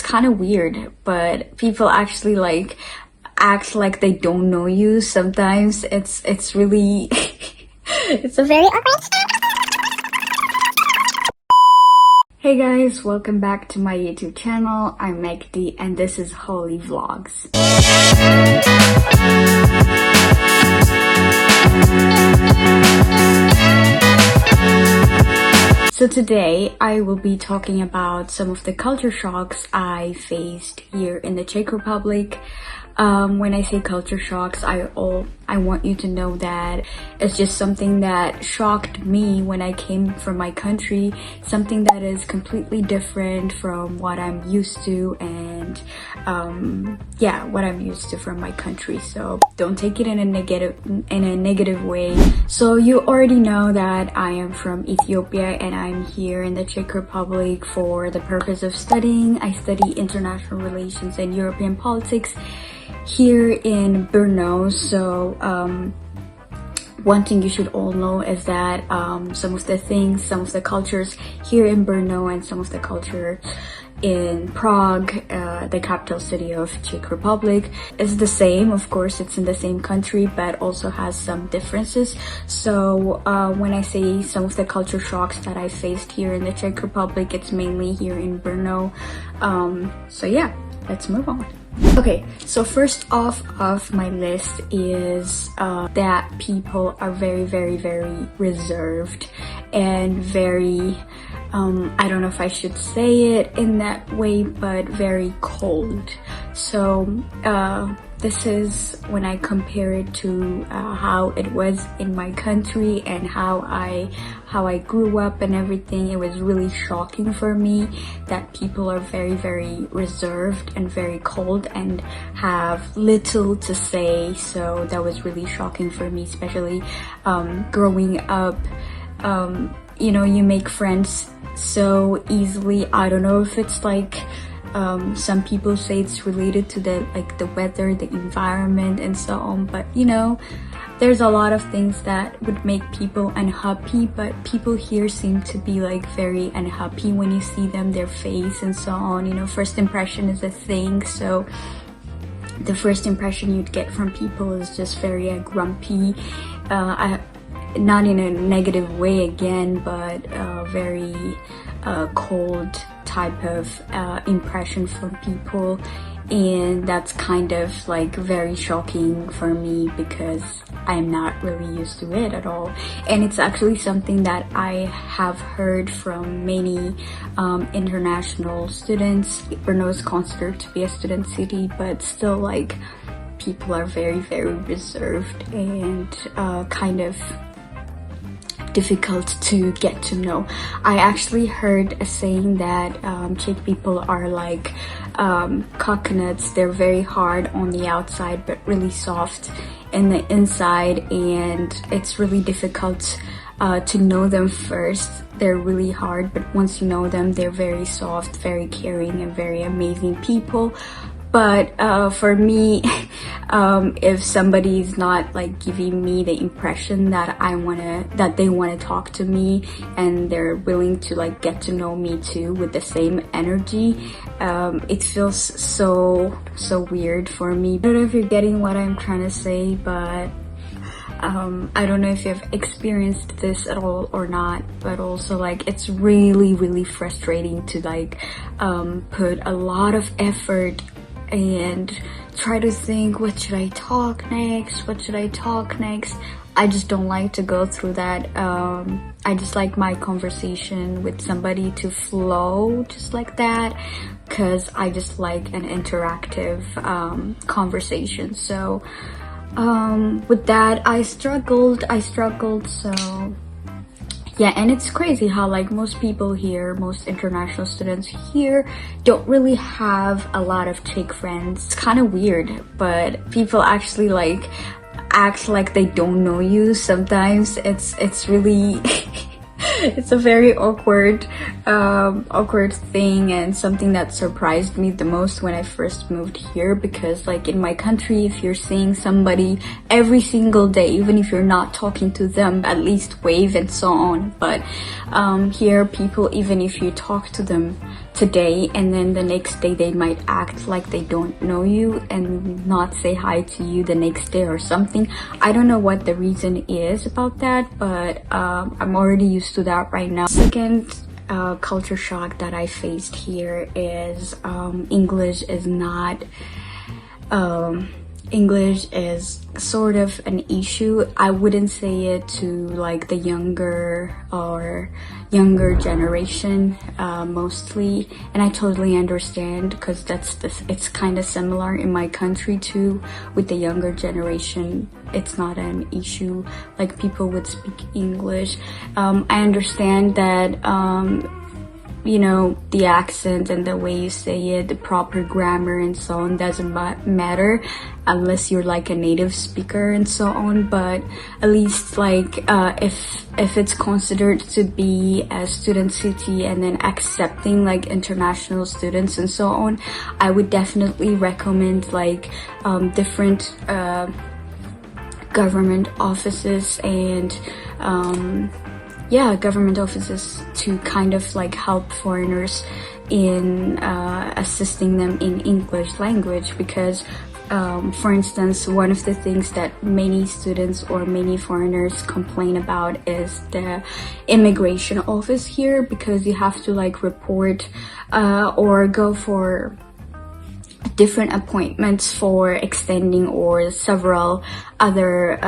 kind of weird, but people actually like act like they don't know you. Sometimes it's really it's a very awkward. Hey guys, welcome back to my YouTube channel. I'm Megdi and this is Holy Vlogs. So today I will be talking about some of the culture shocks I faced here in the Czech Republic. When I say culture shocks, I want you to know that it's just something that shocked me when I came from my country, something that is completely different from what I'm used to, and yeah, what I'm used to from my country. So don't take it in a negative way. So you already know that I am from Ethiopia and I'm here in the Czech Republic for the purpose of studying. I study international relations and European politics here in Brno. So one thing you should all know is that some of the cultures here in Brno and some of the culture in Prague, the capital city of Czech Republic, is the same. Of course, it's in the same country, but also has some differences. So when I say some of the culture shocks that I faced here in the Czech Republic, it's mainly here in Brno. So yeah, let's move on. Okay, so first off of my list is that people are very reserved and very, I don't know if I should say it in that way, but very cold. So this is when I compare it to how it was in my country and how I grew up and everything. It was really shocking for me that people are very reserved and very cold and have little to say. So that was really shocking for me, especially growing up. You know, you make friends so easily. I don't know if it's like some people say it's related to the weather, the environment and so on, but you know, there's a lot of things that would make people unhappy, but people here seem to be like very unhappy when you see them, their face and so on. You know, first impression is a thing, so the first impression you'd get from people is just very grumpy, not in a negative way again, but very cold type of impression from people. And that's kind of like very shocking for me because I'm not really used to it at all. And it's actually something that I have heard from many international students. Brno is considered to be a student city, but still like people are very reserved and kind of difficult to get to know. I actually heard a saying that Czech people are like coconuts. They're very hard on the outside but really soft in the inside, and it's really difficult to know them first. They're really hard, but once you know them, they're very soft, very caring and very amazing people. But for me, if somebody's not like giving me the impression that they wanna talk to me and they're willing to like get to know me too with the same energy, it feels so weird for me. I don't know if you're getting what I'm trying to say, but I don't know if you've experienced this at all or not, but also like it's really frustrating to like put a lot of effort and try to think, what should I talk next? I just don't like to go through that. I just like my conversation with somebody to flow just like that, because I just like an interactive conversation. So with that I struggled, so yeah. And it's crazy how like most people here, most international students here don't really have a lot of Czech friends. It's kind of weird, but people actually like act like they don't know you. Sometimes it's really it's a very awkward thing, and something that surprised me the most when I first moved here, because like in my country, if you're seeing somebody every single day, even if you're not talking to them, at least wave and so on. But here people, even if you talk to them today, and then the next day they might act like they don't know you and not say hi to you the next day or something. I don't know what the reason is about that, but I'm already used to that right now. Second culture shock that I faced here is English is sort of an issue. I wouldn't say it to like the younger generation mostly, and I totally understand, because it's kind of similar in my country too. With the younger generation, it's not an issue, like people would speak English. I understand that you know, the accent and the way you say it, the proper grammar and so on doesn't matter unless you're like a native speaker and so on. But at least like if it's considered to be a student city and then accepting like international students and so on, I would definitely recommend like different government offices and government offices to kind of like help foreigners in assisting them in English language, because for instance, one of the things that many students or many foreigners complain about is the immigration office here, because you have to like report or go for different appointments for extending or several other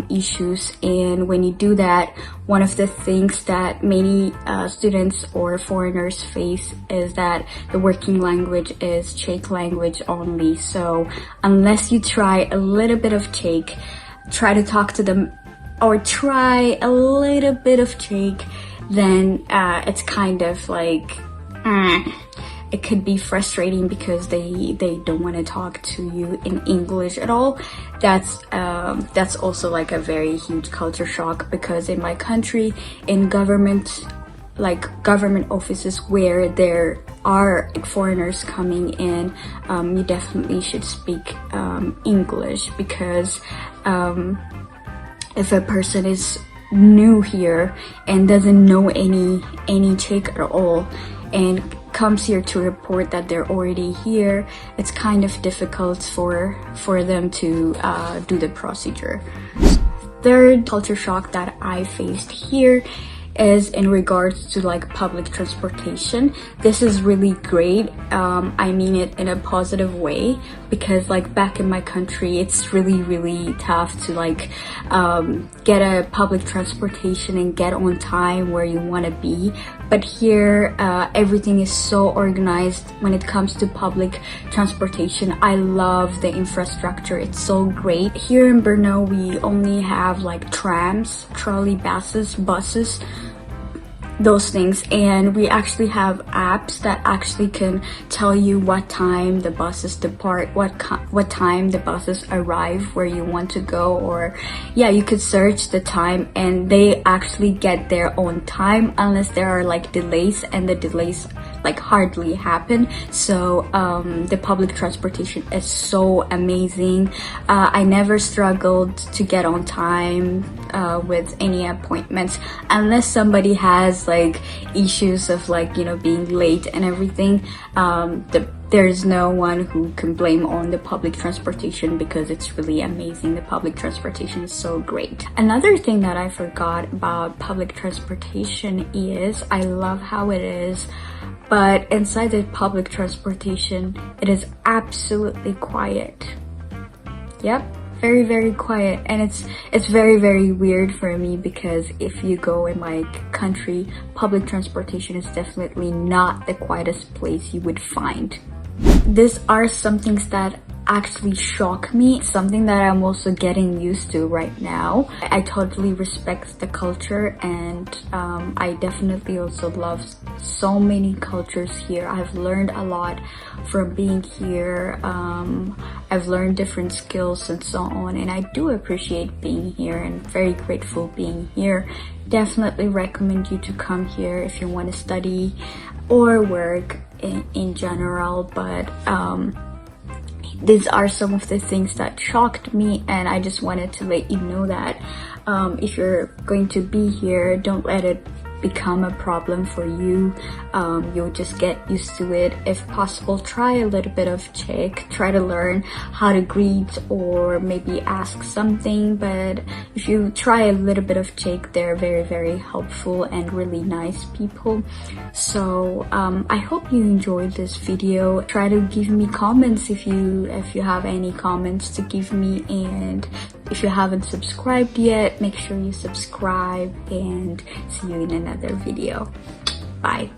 issues. And when you do that, one of the things that many students or foreigners face is that the working language is Czech language only. So unless you try a little bit of Czech, try to talk to them or try a little bit of Czech, then it's kind of like it could be frustrating because they don't want to talk to you in English at all. That's also like a very huge culture shock, because in my country, in government offices where there are foreigners coming in, you definitely should speak English, because if a person is new here and doesn't know any Czech at all and comes here to report that they're already here, it's kind of difficult for them to do the procedure. Third culture shock that I faced here is in regards to like public transportation. This is really great. I mean it in a positive way, because like back in my country, it's really tough to like get a public transportation and get on time where you want to be. But here everything is so organized when it comes to public transportation. I love the infrastructure, it's so great. Here in Brno we only have like trams, trolley buses, those things, and we actually have apps that actually can tell you what time the buses depart, what time the buses arrive where you want to go, or you could search the time and they actually get there on time, unless there are like delays, and the delays like hardly happen. So the public transportation is so amazing. I never struggled to get on time with any appointments, unless somebody has like issues of like, you know, being late and everything. There's no one who can blame on the public transportation, because it's really amazing. The public transportation is so great. Another thing that I forgot about public transportation is I love how it is, but inside the public transportation, it is absolutely quiet. Yep, very quiet. And it's very weird for me, because if you go in my country, public transportation is definitely not the quietest place you would find. These are some things that actually shock me, something that I'm also getting used to right now. I totally respect the culture, and I definitely also love so many cultures here. I've learned a lot from being here. I've learned different skills and so on, and I do appreciate being here and very grateful being here. Definitely recommend you to come here if you want to study or work in general, but these are some of the things that shocked me, and I just wanted to let you know that if you're going to be here, don't let it become a problem for you. You'll just get used to it. If possible, try a little bit of Czech, try to learn how to greet or maybe ask something. But if you try a little bit of Czech, they're very, very helpful and really nice people. So I hope you enjoyed this video. Try to give me comments if you have any comments to give me, and if you haven't subscribed yet, make sure you subscribe, and see you in another video. Bye.